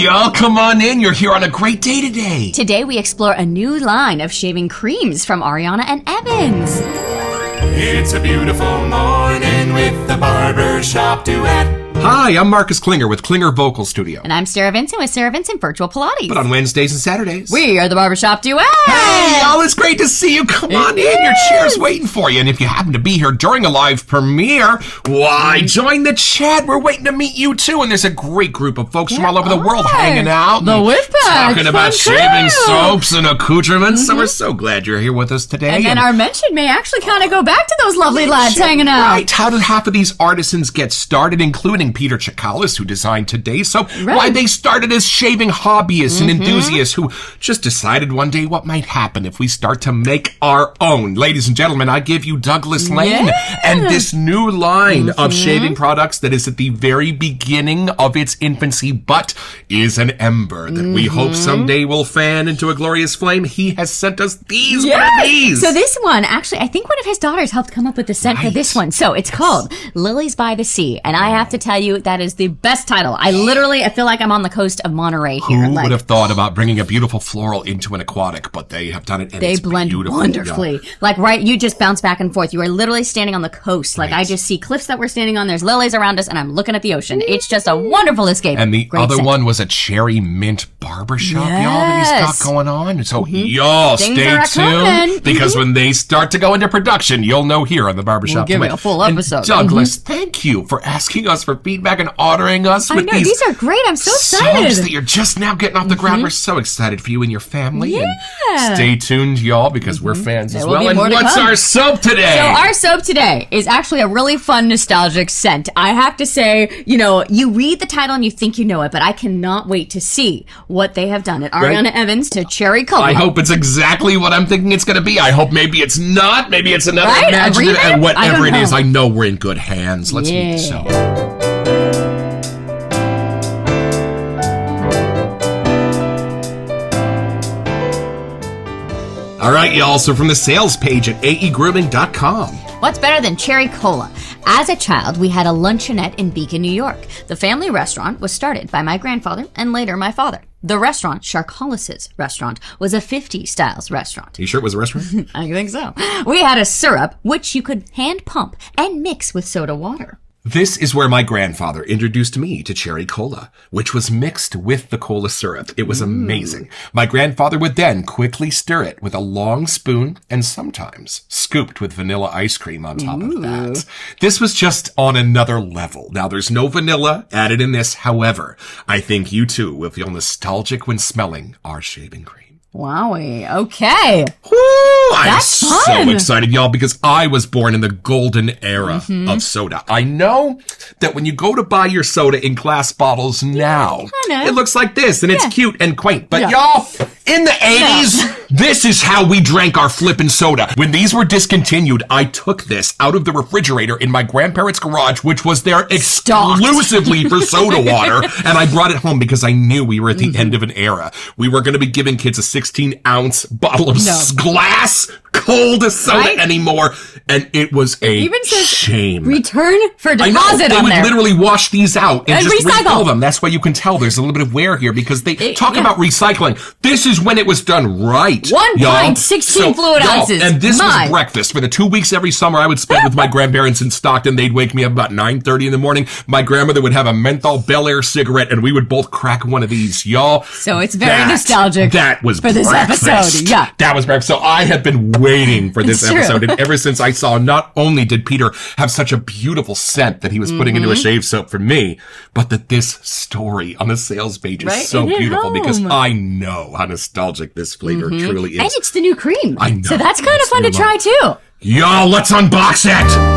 y'all, come on in. You're here on a great day today. Today we explore a new line of shaving creams from Ariana and Evans. It's a beautiful morning with the Barbershop Duet. Hi, I'm Marcus Klinger with Klinger Vocal Studio. And I'm Sarah Vincent with Sarah Vincent Virtual Pilates. But on Wednesdays and Saturdays, we are the Barbershop Duet. Hey, y'all, it's great to see you. Come on in. Your chair's waiting for you. And if you happen to be here during a live premiere, why, join the chat. We're waiting to meet you, too. And there's a great group of folks from all over the world hanging out. The Whiff Pack. Talking about shaving soaps and accoutrements. So we're so glad you're here with us today. And then our mention may actually kind of go back to those lovely lads hanging out. Right. How did half of these artisans get started, including Peter Chikalis, who designed today's soap? Right. Why they started as shaving hobbyists and enthusiasts who just decided one day what might happen if we start to make our own. Ladies and gentlemen, I give you Douglas Lane and this new line of shaving products that is at the very beginning of its infancy, but is an ember that we hope someday will fan into a glorious flame. He has sent us these. What are these? So this one, actually, I think one of his daughters helped come up with the scent for this one. So it's called Lilies by the Sea. And I have to tell you, that is the best title. I feel like I'm on the coast of Monterey here. Who would have thought about bringing a beautiful floral into an aquatic, but they have done it, and they blend beautiful. wonderfully. Yeah. Like, right, you just bounce back and forth. You are literally standing on the coast. Like, I just see cliffs that we're standing on. There's lilies around us, and I'm looking at the ocean. It's just a wonderful escape. And the Great other scent. one was a cherry mint barbershop, y'all, that he's got going on. So y'all Things stay are tuned, coming. because when they start to go into production, you'll know here on the Barbershop We'll give Duet. it a full episode. And Douglas, thank you for asking us for feedback and honoring us with these are great. I'm so excited. soaps that you're just now getting off the ground. We're so excited for you and your family. Yeah. And stay tuned, y'all, because we're fans as will well. be And more to what's come. our soap today? So our soap today is actually a really fun, nostalgic scent. I have to say, you read the title and you think you know it, but I cannot wait to see what they have done at Ariana Evans to Cherry Cola. I hope it's exactly what I'm thinking it's going to be. I hope maybe it's not. Maybe it's another Right? imaginative. And whatever it is, know. I know we're in good hands. Let's meet the soap. All right, y'all. So from the sales page at aegrooming.com. What's better than Cherry Cola? As a child, we had a luncheonette in Beacon, New York. The family restaurant was started by my grandfather and later my father. The restaurant, Sharkollis's restaurant, was a 50s styles restaurant. Are you sure it was a restaurant? I think so. We had a syrup, which you could hand pump and mix with soda water. This is where my grandfather introduced me to cherry cola, which was mixed with the cola syrup. It was amazing. My grandfather would then quickly stir it with a long spoon and sometimes scooped with vanilla ice cream on top of that. This was just on another level. Now, there's no vanilla added in this. However, I think you too will feel nostalgic when smelling our shaving cream. Wowie. Okay. Woo! I'm That's so fun. excited, y'all, because I was born in the golden era of soda. I know that when you go to buy your soda in glass bottles now, kinda. it looks like this, and it's cute and quaint. But y'all, in the 80s, this is how we drank our flippin' soda. When these were discontinued, I took this out of the refrigerator in my grandparents' garage, which was there exclusively for soda water, and I brought it home because I knew we were at the end of an era. We were going to be giving kids a 16-ounce bottle of glass cold soda anymore, and it was a Even says shame. Return for I know, deposit they on would there. literally wash these out and just recycle refill them. That's why you can tell there's a little bit of wear here, because they talk about recycling. This is when it was done right. 1 y'all. pint, 16 fluid ounces. And this was breakfast. For the 2 weeks every summer I would spend with my grandparents in Stockton, they'd wake me up about 9:30 in the morning. My grandmother would have a menthol Bel Air cigarette, and we would both crack one of these, y'all. So it's very nostalgic. That was for this breakfast. episode. Yeah. That was breakfast. So I have been waiting for this episode. And ever since I saw, not only did Peter have such a beautiful scent that he was putting into a shave soap for me, but that this story on the sales page is so beautiful, because I know how nostalgic this flavor truly is. And it's the new cream. I know. So that's kind of fun to try too. Y'all, let's unbox it!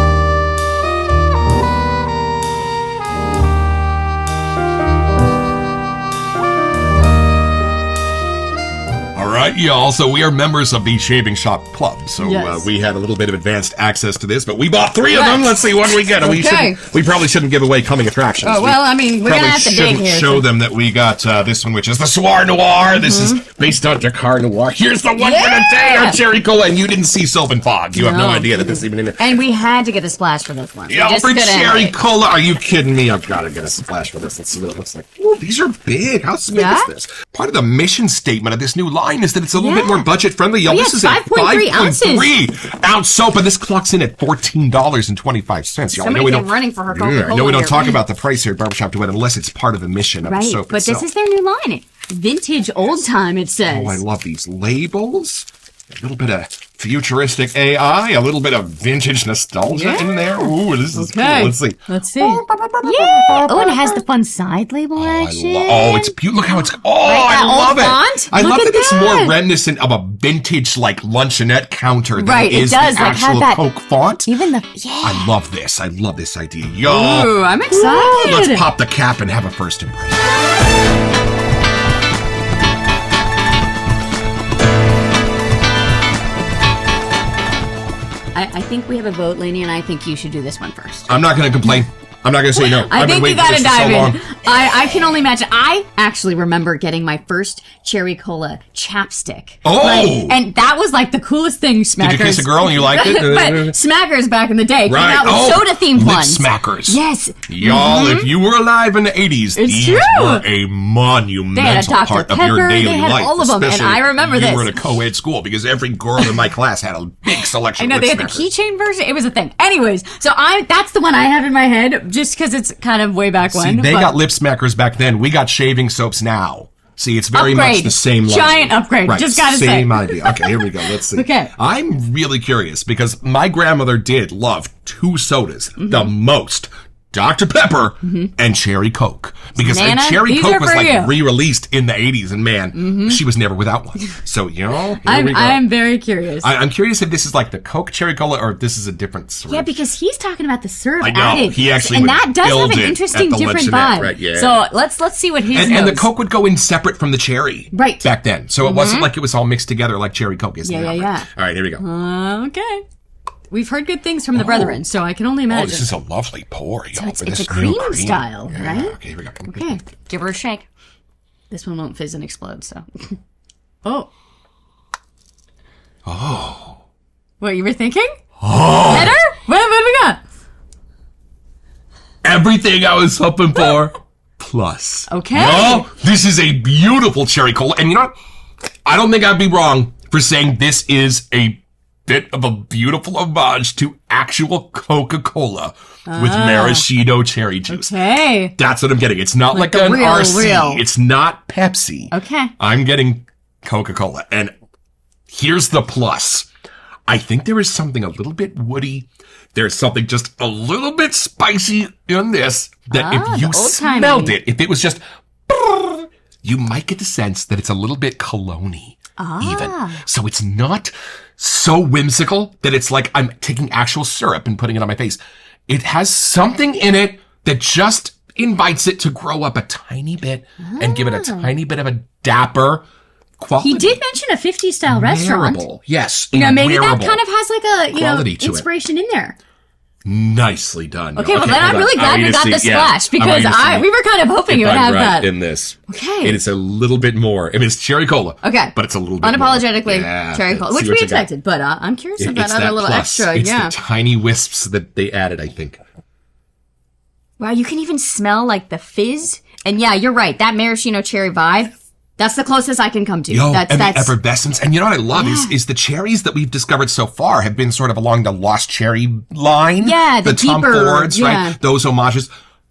All right, Yeah, also, we are members of the Shaving Shop Club, so Yes. we had a little bit of advanced access to this, but we bought 3 of them. Let's see what we get. Okay. We probably shouldn't give away coming attractions. Oh, well, I mean, we're going to have to dig shouldn't here. show them that we got this one, which is the Soir Noir. This is based on Dakar Noir. Here's the one for the day, our Cherry Cola, and you didn't see Sylvan Fog. You have no idea that this is even in it. And we had to get a splash for this one. Yeah, for Cherry Cola. Are you kidding me? I've got to get a splash for this. Let's see what it looks like. Ooh, these are big. How big is this? Part of the mission statement of this new line is that it's a little bit more budget friendly. Yo, this is a 5.3 5.3 ounce soap, and this clocks in at $14.25. Somebody's been running for her Coca-Cola. No, we don't here. talk about the price here at Barbershop Duet unless it's part of the mission of the soap but itself. this is their new line. Vintage old time, it says. Oh, I love these labels. A little bit of futuristic AI, a little bit of vintage nostalgia in there. Ooh, this is cool. Let's see. Yeah. Oh, and it has the fun side label action. It's beautiful. Look how it's. Oh, That I love old it. font? I Look love at that it's that. more reminiscent of a vintage like luncheonette counter than Right, it it is does, the like, actual have that- Coke font. Even the I love this. I love this idea. Yo, Ooh, I'm excited. let's pop the cap and have a first impression. I think we have a vote, Lainey, and I think you should do this one first. I'm not going to complain. I'm not going to say no. I I've been think you waiting for gotta this for dive so long. in. I can only imagine. I actually remember getting my first Cherry Cola chapstick. Oh! And that was like the coolest thing, Smackers. Did you kiss a girl and you liked it? But Smackers back in the day came Right. out with soda-themed Lip ones. Smackers. Yes. Y'all, if you were alive in the 80s, It's these true. were a monumental They had a Dr. part of Pepper, your daily they had life. all of them, and especially I remember if this. You were in a co-ed school because every girl in my class had a big selection I know of they Lip had the Smackers. keychain version. It was a thing. Anyways, so that's the one I have in my head, just because it's kind of way back when. See, they but- got Lip Smackers back then. We got shaving soaps now. See, it's very much Upgrade. the same line. Giant upgrade. Right, Just gotta say. same idea. Okay, here we go. Let's see. Okay. I'm really curious because my grandmother did love 2 sodas the most. Dr. Pepper and Cherry Coke. Because Nana, Cherry these Coke are was for like you. re-released in the 80s, and man, she was never without one. So, here we go. I'm very curious. I'm curious if this is like the Coke Cherry Cola or if this is a different sort Yeah, of- because he's talking about the syrup I know. added. He actually and would that does build have an it interesting at the different luncheonette, vibe. right, yeah. So let's see what his and the knows. Coke would go in separate from the cherry. Right. Back then. So it wasn't like it was all mixed together like Cherry Coke is now. Yeah. All right, here we go. Okay. We've heard good things from the brethren, so I can only imagine. This is a lovely pour, y'all. it's for a this cream new style, Yeah, right? Okay, here we go. Okay, give her a shake. This one won't fizz and explode, so. Oh. What, you were thinking? Better? What do we got? Everything I was hoping for, plus. Okay. Y'all, this is a beautiful Cherry Cola. And you know what? I don't think I'd be wrong for saying this is a bit of a beautiful homage to actual Coca-Cola with maraschino cherry juice. Okay. That's what I'm getting. It's not like the an real, RC. real. It's not Pepsi. Okay. I'm getting Coca-Cola. And here's the plus. I think there is something a little bit woody. There's something just a little bit spicy in this that if you the old-timey. smelled it, if it was just, you might get the sense that it's a little bit cologne-y even. So it's not so whimsical that it's like I'm taking actual syrup and putting it on my face. It has something in it that just invites it to grow up a tiny bit and give it a tiny bit of a dapper quality. He did mention a 50s style restaurant. Wearable. Yes. You know, maybe that wearable. kind of has like a, Quality to it. inspiration in there. Nicely done. Okay, well then I'm really glad we got the splash because we were kind of hoping you would have that. in this. Okay. And it's a little bit more. I mean, it's cherry cola. Okay. But it's a little bit Unapologetically more. cherry cola, let's which see we what you got. expected, but I'm curious if It's that other little plus. extra, It's yeah. the tiny wisps that they added, I think. Wow, you can even smell like the fizz. And yeah, you're right. That maraschino cherry vibe, that's the closest I can come to. Yo, that's and the effervescence. And you know what I love is the cherries that we've discovered so far have been sort of along the Lost Cherry line. Yeah, the Tom deeper, Fords, yeah. right? Those homages.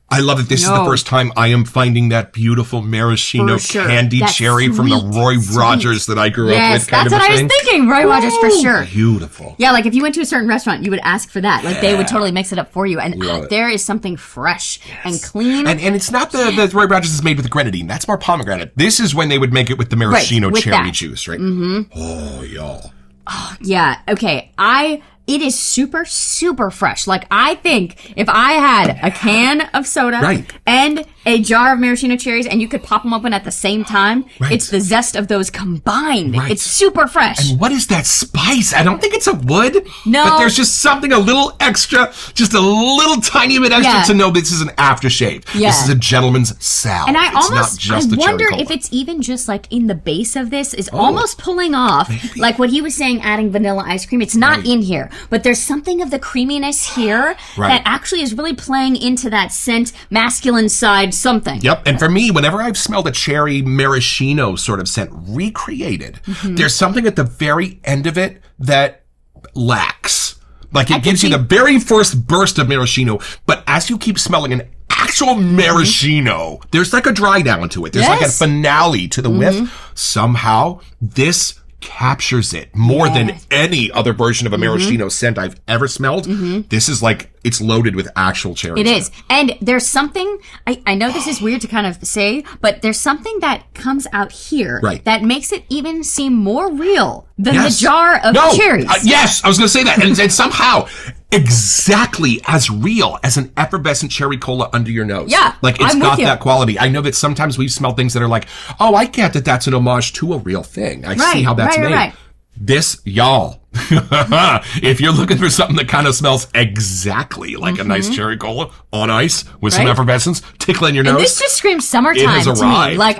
I love that this is the first time I am finding that beautiful maraschino For sure. candy That cherry from the sweet, Roy sweet. Rogers that I grew up yes, with. Kind that's of what a I was thing. thinking. Roy Rogers for sure. Beautiful. Yeah, like if you went to a certain restaurant, you would ask for that. Like they would totally mix it up for you. And Love it. there is something fresh and clean. And it's not the Roy Rogers is made with the grenadine. That's more pomegranate. This is when they would make it with the maraschino with cherry that. juice, right? Mm-hmm. Oh, y'all. Yeah, okay. It is super, super fresh. Like, I think if I had a can of soda Right. and a jar of maraschino cherries and you could pop them open at the same time, Right. it's the zest of those combined. Right. It's super fresh. And what is that spice? I don't think it's a wood. No. But there's just something a little extra, just a little tiny bit extra Yeah. to know this is an aftershave. Yeah. This is a gentleman's salve. And I It's not just I the wonder cherry cola. if it's even just like in the base of this is almost pulling off, like what he was saying, adding vanilla ice cream. It's not in here, but there's something of the creaminess here that actually is really playing into that scent, masculine side something. Yep. And for me, whenever I've smelled a cherry maraschino sort of scent recreated, there's something at the very end of it that lacks. Like it gives you the very first burst of maraschino, but as you keep smelling an actual maraschino, there's like a dry down to it. There's like a finale to the whiff. Somehow, this captures it more than any other version of a maraschino scent I've ever smelled. This is like, it's loaded with actual cherries. It is. And there's something, I know this is weird to kind of say, but there's something that comes out here that makes it even seem more real than the jar of cherries. Yes, I was going to say that. And somehow, exactly as real as an effervescent cherry cola under your nose. Yeah, like it's I'm got with you. that quality. I know that sometimes we've smelled things that are like, oh, I get that that's an homage to a real thing. I see how that's made. Right. This, y'all, if you're looking for something that kind of smells exactly like a nice cherry cola on ice with some effervescence tickling your nose. And this just screams summertime It has to arrived. me. Like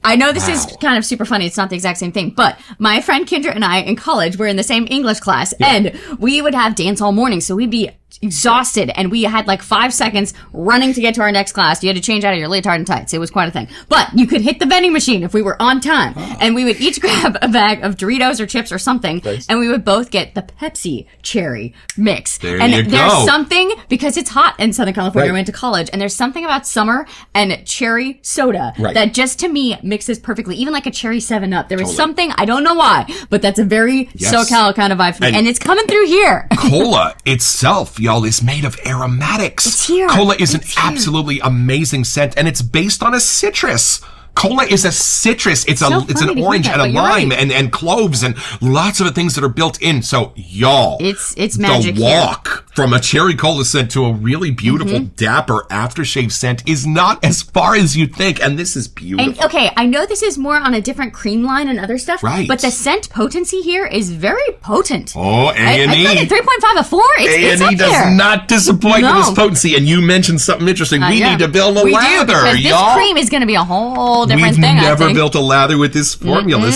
I know this is Wow. kind of super funny. It's not the exact same thing, but my friend Kendra and I in college were in the same English class and we would have dance all morning. So we'd be exhausted and we had like 5 seconds running to get to our next class. You had to change out of your leotard and tights. It was quite a thing, but you could hit the vending machine if we were on time and we would each grab a bag of Doritos or chips or something and we would both get the Pepsi cherry mix. There and you go. there's something, because it's hot in Southern California, I went to college, and there's something about summer and cherry soda that just to me mixes perfectly. Even like a cherry 7-Up. There was something, I don't know why, but that's a very SoCal kind of vibe for me. And it's coming through here. Cola itself, y'all, is made of aromatics. It's here. Cola is It's an here. absolutely amazing scent, and it's based on a citrus. Cola is a citrus. It's So it's funny an to hear orange that, and a but you're lime right. and cloves and lots of the things that are built in. So, y'all, It's magic the here. walk from a cherry cola scent to a really beautiful, dapper aftershave scent is not as far as you think, and this is beautiful. And okay, I know this is more on a different cream line and other stuff, Right. but the scent potency here is very potent. Oh, A&E. I think 3.5 of 4. It's A&E up there. does not disappoint with No. its potency, and you mentioned something interesting. We Yeah. need to build a we lather, do, because y'all. this cream is going to be a whole different We've thing, I never think. built a lather with this formula.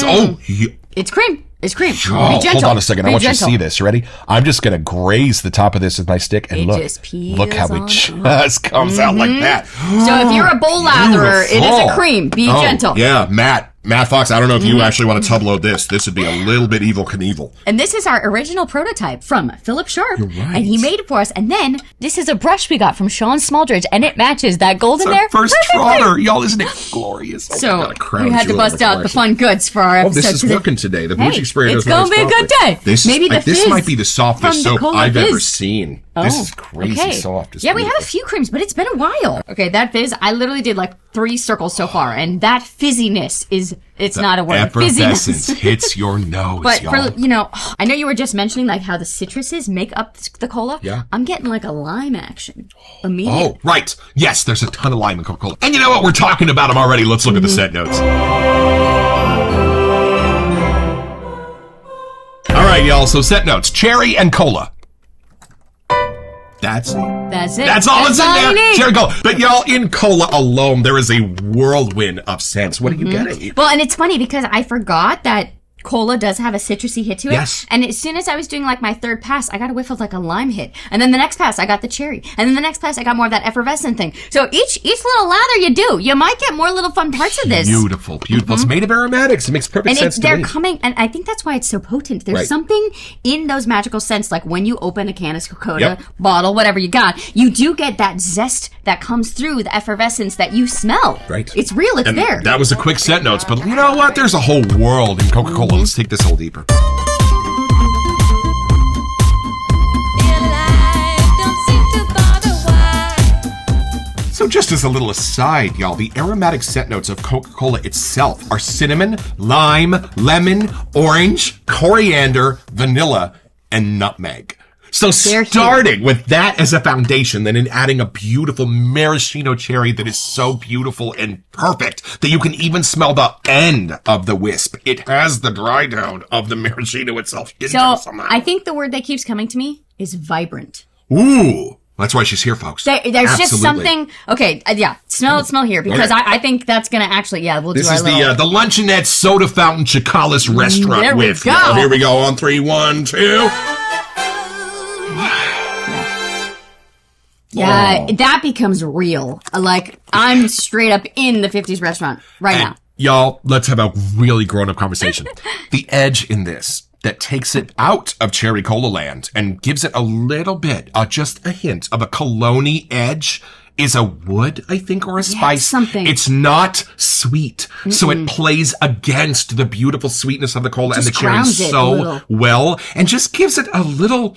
It's cream. It's cream. Oh, Be gentle. hold on a second. I Be want you to gentle. see this. You ready? I'm just going to graze the top of this with my stick, and It look. just peels Look how it on just comes out like that. So if you're a bowl latherer, it is Beautiful. a cream. Be Oh, gentle. Yeah, Matt Fox, I don't know if you actually want to tub load this. This would be a little bit Evil Knievel. And this is our original prototype from Philip Sharp. You're right. And he made it for us. And then this is a brush we got from Sean Smaldridge, and it matches that gold in It's there. our first perfectly. trotter. Y'all, isn't it glorious? Oh my So God, a crown we had to jewel bust of the out the collection. fun goods for our Oh, episode this is today. working today. The bougie spray it's doesn't gonna be a good day. This, Maybe the this fizz might be the softest from the soap Cola I've ever Fizz. seen. This is crazy soft. It's Yeah, we have a beautiful. few creams, but it's been a while. Okay, that fizz, I literally did like 3 circles so far, and that fizziness is, it's not a word. Effervescence Fizziness. hits your nose, But y'all. for, you know, I know you were just mentioning like how the citruses make up the cola. Yeah. I'm getting like a lime action immediately. Oh, right. Yes, there's a ton of lime in Coca-Cola. And you know what? We're talking about them already. Let's look at the set notes. All right, y'all. So set notes. Cherry and cola. That's it. That's it. That's all that's in you there. need. Cherry cola. But y'all, in cola alone, there is a whirlwind of scents. What are you getting? Well, and it's funny because I forgot that cola does have a citrusy hit to it. Yes. And as soon as I was doing like my third pass, I got a whiff of like a lime hit. And then the next pass, I got the cherry. And then the next pass, I got more of that effervescent thing. So each little lather you do, you might get more little fun parts of this. Beautiful, beautiful. It's made of aromatics. It makes perfect And sense to they're me. coming, and I think that's why it's so potent. There's Right. something in those magical scents, like when you open a can of Coca-Cola, Yep. bottle, whatever you got, you do get that zest that comes through, the effervescence that you smell. Right. It's real, it's And there. that was a quick set notes, but you know what? There's a whole world in Coca-Cola. Let's take this a little deeper. So just as a little aside, y'all, the aromatic scent notes of Coca-Cola itself are cinnamon, lime, lemon, orange, coriander, vanilla, and nutmeg. So starting with that as a foundation, then in adding a beautiful maraschino cherry that is so beautiful and perfect that you can even smell the end of the wisp. It has the dry down of the maraschino itself. So I think the word that keeps coming to me is vibrant. Ooh. That's why she's here, folks. There's just something. Okay, smell here because I think that's gonna actually we'll do our This is the Luncheonette Soda Fountain Chicalis Restaurant there we whiff. go. Now, here we go on 3, 1, 2. Yeah, that becomes real. Like, I'm straight up in the 50s restaurant right now. Y'all, let's have a really grown-up conversation. The edge in this that takes it out of Cherry Cola land and gives it a little bit, just a hint of a cologne edge is a wood, I think, or a spice. Something. It's not sweet. So it plays against the beautiful sweetness of the cola and the cherry so well and just gives it a little,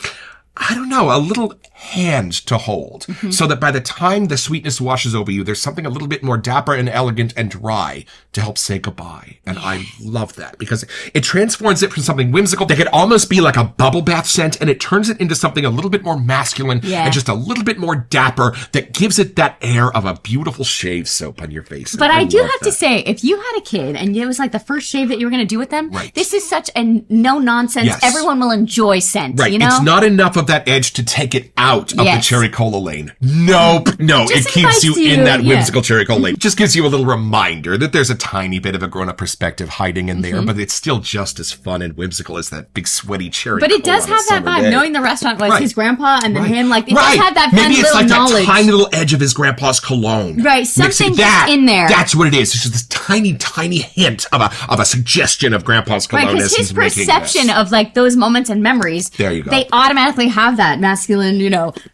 I don't know, a little hand to hold so that by the time the sweetness washes over you, there's something a little bit more dapper and elegant and dry to help say goodbye. And I love that because it transforms it from something whimsical that could almost be like a bubble bath scent and it turns it into something a little bit more masculine and just a little bit more dapper that gives it that air of a beautiful shave soap on your face. But I do have to say, if you had a kid and it was like the first shave that you were going to do with them, this is such a no-nonsense, everyone will enjoy scent, you know? It's not enough of that edge to take it out of the cherry cola lane. Nope. No, it keeps you in that whimsical cherry cola lane. It just gives you a little reminder that there's a tiny bit of a grown-up perspective hiding in there, but it's still just as fun and whimsical as that big sweaty cherry But cola it does have that vibe, day. knowing the restaurant was his grandpa and then him, like, it does have that Maybe it's little like knowledge. that tiny little edge of his grandpa's cologne. Right, something just in there. That's what it is. It's just this tiny, tiny hint of a suggestion of grandpa's cologne. Right, because his perception of like those moments and memories, there you go. They automatically have that masculine,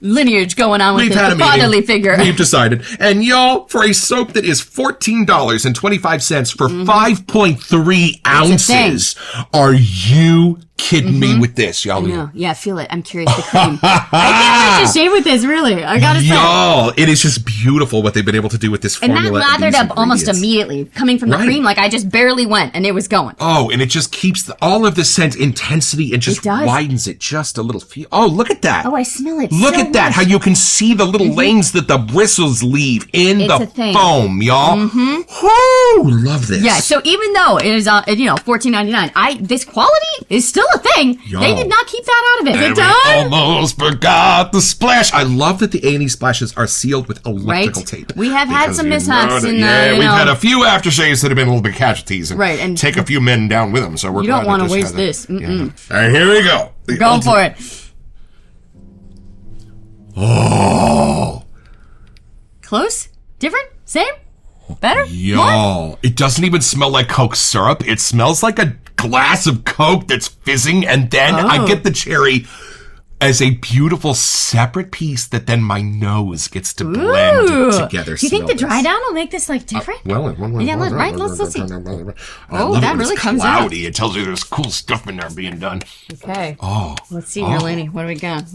lineage going on with the fatherly figure. We've decided. And y'all, for a soap that is $14.25 for 5.3 ounces, are you kidding me with this, y'all? No, yeah, feel it. I'm curious. The cream. I can't wait to shave with this. Really, I gotta say, y'all, it is just beautiful what they've been able to do with this formula. And that lathered up almost immediately, coming from the cream. Like I just barely went, and it was going. Oh, and it just keeps all of the scent intensity and just widens it just a little. Oh, look at that! Oh, I smell it. Look at that! How you can see the little lanes that the bristles leave in the foam, y'all. Whoo, love this. Yeah. So even though it is, $14.99, this quality is still a thing. Y'all, they did not keep that out of it. They almost forgot the splash. I love that the A&E splashes are sealed with electrical tape. We have had some mishaps in we've had a few aftershaves that have been a little bit casualties and take a few men down with them. So we're you don't want to waste this. All right, here we go. We're going for it. Oh. Close? Different? Same? Better? Y'all, more? It doesn't even smell like Coke syrup. It smells like a glass of Coke that's fizzing, and then I get the cherry as a beautiful separate piece that then my nose gets to blend together. Do you think the dry down will make this like different? Let's see. Oh, that really comes out. Cloudy. It tells you there's cool stuff in there being done. Okay. Oh. Let's see here, Lainey. What do we got?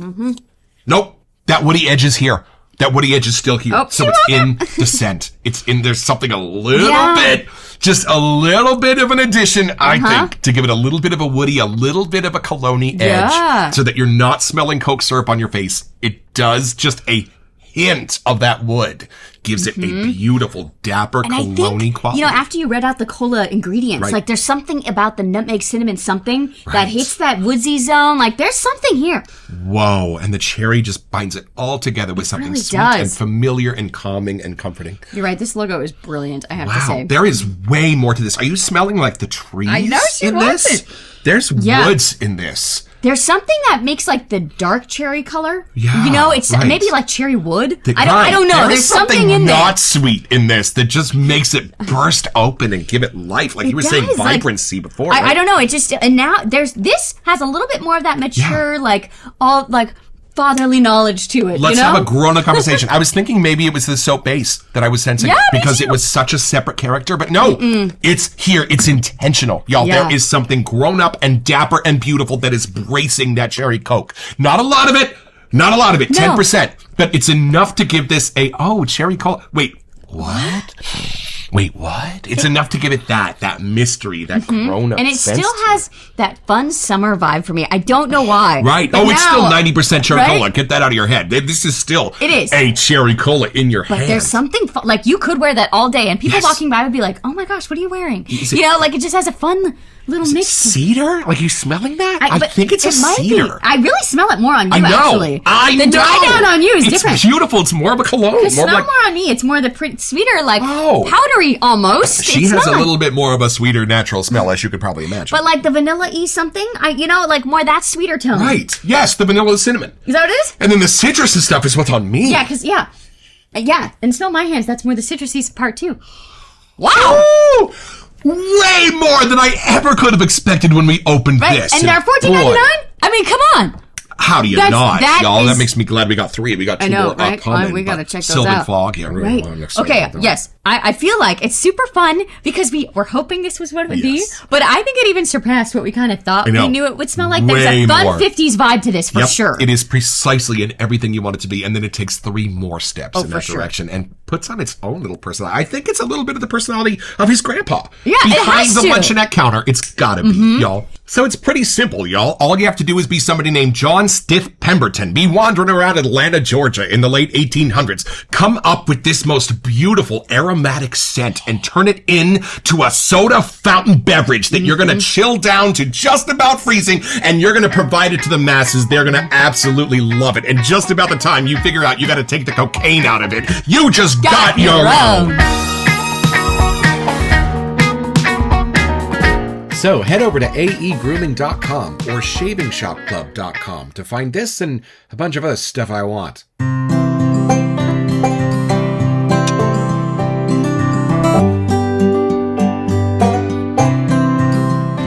Nope. That woody edge is here. That woody edge is still here. Oh, so it's in the scent. It's in, there's something a little bit, just a little bit of an addition, I think, to give it a little bit of a woody, a little bit of a cologne edge, so that you're not smelling Coke syrup on your face. It does just a hint of that wood. Gives it a beautiful, dapper, cologne quality. After you read out the cola ingredients, like there's something about the nutmeg cinnamon something that hits that woodsy zone. Like there's something here. Whoa. And the cherry just binds it all together with something really sweet and familiar and calming and comforting. You're right. This logo is brilliant, I have to say. There is way more to this. Are you smelling like the trees I know she in wants this? it. There's woods in this. There's something that makes like the dark cherry color. Yeah, it's maybe like cherry wood. I don't know. There's something in there. Not sweet in this that just makes it burst open and give it life. Like you were saying, vibrancy before. I don't know. It just and now this has a little bit more of that mature, fatherly knowledge to it. Let's have a grown-up conversation. I was thinking maybe it was the soap base that I was sensing because it was such a separate character, but no, it's here. It's intentional, y'all. Yeah. There is something grown-up and dapper and beautiful that is bracing that cherry Coke. Not a lot of it. 10%, but it's enough to give this cherry cola. Wait, what? Wait, what? It's enough to give it that mystery, that grown-up And it sense still to has that fun summer vibe for me. I don't know why. Right. But It's still 90% cherry right? cola. Get that out of your head. This is still It is. a cherry cola in your hand. But there's something fun. Like, you could wear that all day, and people walking by would be like, oh my gosh, what are you wearing? Like, it just has a fun little mix. Cedar? Like, you smelling that? I but think it's a might cedar. be. I really smell it more on you, I know. actually. The dry down on you is different. It's beautiful. It's more of a cologne. It's more on me. It's more the pretty, sweeter, like Oh. powdery almost. She It's has a not. little bit more of a sweeter, natural smell, as you could probably imagine. But like the vanilla-y something, like more that sweeter tone. Right. Yes, the vanilla cinnamon. Is that what it is? And then the citrus and stuff is what's on me. Yeah, because, and smell my hands. That's more the citrusy part, too. Wow! Ooh, way more than I ever could have expected when we opened Right? this. And they're $14.99? I mean, come on. How do you That's- not, that y'all? is- That makes me glad we got 3. We got 2 I know, more right? upcoming. We gotta but check those Sylvan out. Fog, yeah. Right. I'm excited Okay, about that. yes. I feel like it's super fun because we're hoping this was what it would be, Yes. but I think it even surpassed what we kind of thought I know. we knew it would smell like. There's Way a fun more. 50s vibe to this for Yep, sure. it is precisely in everything you want it to be, and then it takes 3 more steps in for that sure. direction and puts on its own little personality. I think it's a little bit of the personality of his grandpa. Yeah, it behind has the to. luncheonette counter. It's gotta be, y'all. So it's pretty simple, y'all. All you have to do is be somebody named John Stiff Pemberton. Be wandering around Atlanta, Georgia in the late 1800s. Come up with this most beautiful aromatic scent and turn it into a soda fountain beverage that you're going to chill down to just about freezing, and you're going to provide it to the masses. They're going to absolutely love it. And just about the time you figure out you got to take the cocaine out of it, you just got your own. So head over to aegrooming.com or shavingshopclub.com to find this and a bunch of other stuff I want.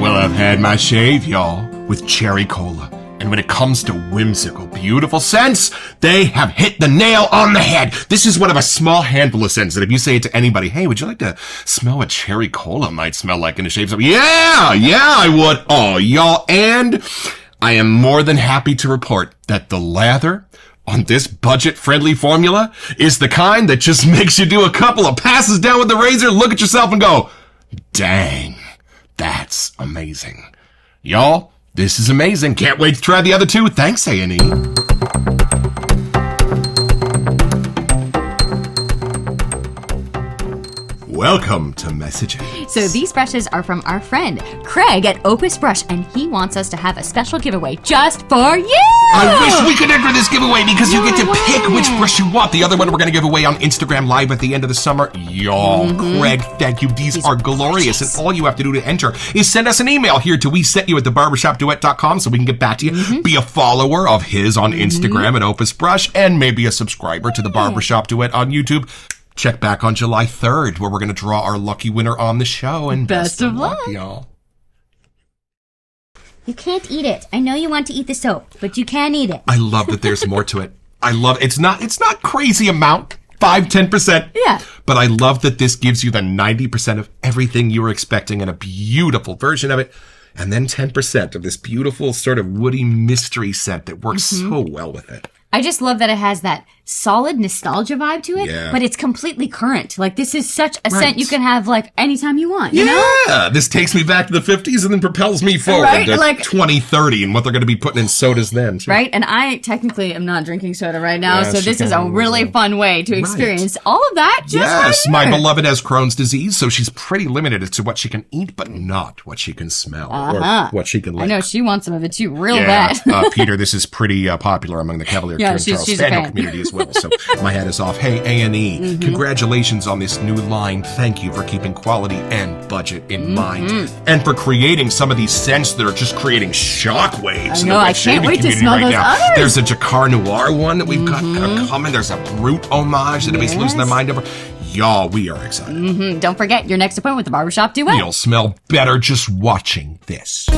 Well, I've had my shave, y'all, with cherry cola. And when it comes to whimsical, beautiful scents, they have hit the nail on the head. This is one of a small handful of scents that if you say it to anybody, hey, would you like to smell what cherry cola might smell like in a shave? Yeah, I would. Oh, y'all. And I am more than happy to report that the lather on this budget-friendly formula is the kind that just makes you do a couple of passes down with the razor, look at yourself and go, dang, that's amazing. Y'all, this is amazing. Can't wait to try the other 2. Thanks, A&E. Welcome to messages. So these brushes are from our friend Craig at Opus Brush, and he wants us to have a special giveaway just for you. I wish we could enter this giveaway because you get to pick which brush you want. The other one we're going to give away on Instagram Live at the end of the summer. Y'all, Craig, thank you. These are glorious. gorgeous. And all you have to do to enter is send us an email here to wesetyou@thebarbershopduet.com so we can get back to you. Be a follower of his on Instagram at Opus Brush and maybe a subscriber to the Barbershop Duet on YouTube. Check back on July 3rd where we're going to draw our lucky winner on the show. And best of luck, y'all. You can't eat it. I know you want to eat the soap, but you can't eat it. I love that there's more to it. I love it's not crazy amount, 5-10%. Yeah. But I love that this gives you the 90% of everything you were expecting in a beautiful version of it. And then 10% of this beautiful sort of woody mystery scent that works so well with it. I just love that it has that solid nostalgia vibe to it, Yeah. but it's completely current. Like, this is such a Right. scent you can have, like, anytime you want, you know? Yeah, this takes me back to the 50s and then propels me forward Right, to like- 2030 and what they're going to be putting in sodas then. Right? And I technically am not drinking soda right now, Yeah, so she this is a kinda really was, fun way to experience all of that just Yes, right my here. beloved has Crohn's disease, so she's pretty limited as to what she can eat, but not what she can smell or what she can lick. I know she wants some of it too, real Yeah, bad. Peter, this is pretty popular among the Cavalier Yeah, Charles she's a Spaniel fan. community as well. So my hat is off. Hey, A&E, congratulations on this new line. Thank you for keeping quality and budget in mind, and for creating some of these scents that are just creating shockwaves. in know, the I wet shaving can't wait to community smell right those now. others. There's a Jacquard Noir one that we've got coming. There's a Brute homage that everybody's losing their mind over. Y'all, we are excited. Don't forget your next appointment with the Barbershop Duet. You'll smell better just watching this.